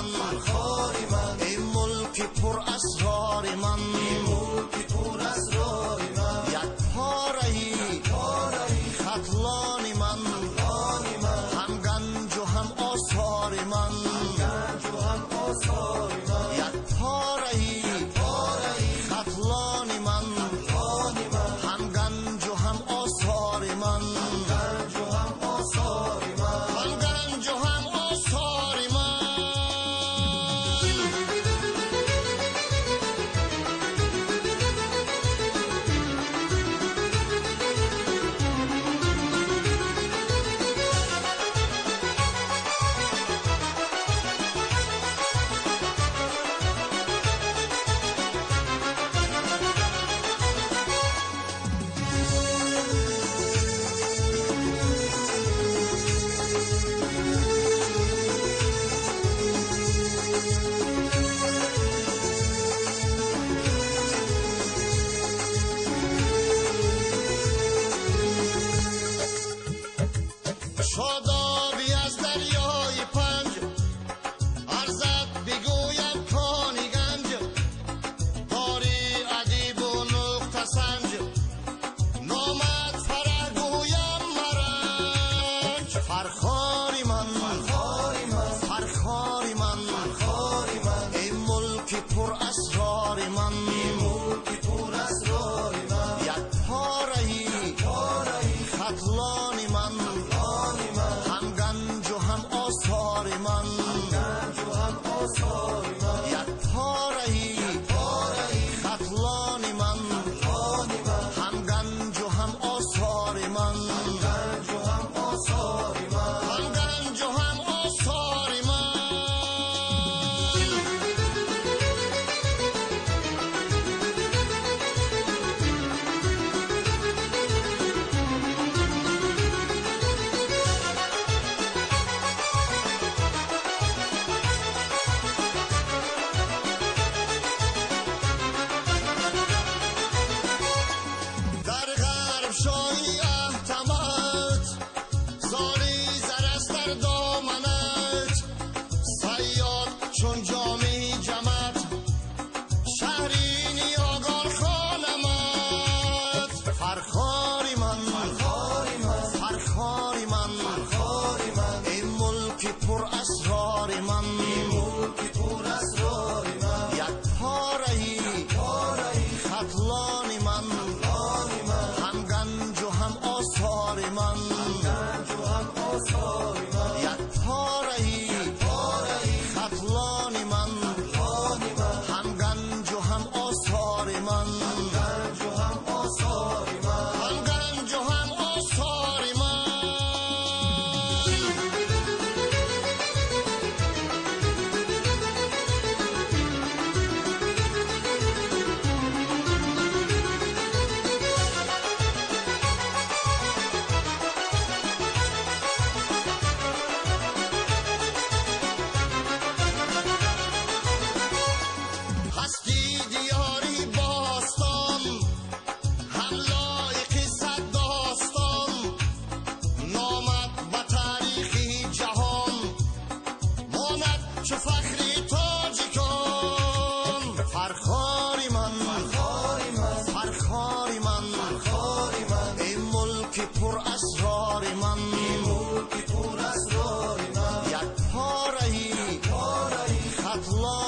من، فرخاری من، ای ملک پر اسرار من، ای ملک پر اسرار من، یک پاره‌ای خطلان من، هم گنج و هم آثار من، گنج و هم آثار من، یک پاره‌ای خطلان من، هم گنج و هم آثار من، گنج و هم آثار من، هم گنج و هم آثار من. شادابی از دریای پنج، ارزد بگویم کانی گنج، داری ادیب و نقطه سنج، نامت فرح گویم مرنج. فرخاری من، فرخاری من، ای ملک پر اسرار من، پر اسرار من، یک پاره‌ای خطلان من، هم گنج و هم آثار من، گنج و هم آثار من، یک پاره‌ای خطلان من، هم گنج و هم آثار من، گنج و هم آثار من، هم گنج و هم آثار من. در غرب شاهی احتمت، زاری زرست در دامنت، صیاد چون جامعی جمت، شهری نیاگان خانمت. فرخاری من، فرخاری من، ای ملک پر اسرار من، پر اسرار من، یک پاره‌ای خطلان من، هم گنج و هم آثار من، گنج و هم آثار من، یک پاره‌ای خطلان من، هم گنج و هم آثار من، گنج و هم آثار من، هم گنج و هم آثار من. هستی دیاری باستان، هم لایق صد داستان، نامت به تاریخی جهان، ماند چو فخری تاجیکان. فرخاری من، فرخاری من، ای ملک پر اسرار من، پر اسرار من، یک پاره‌ای خطلان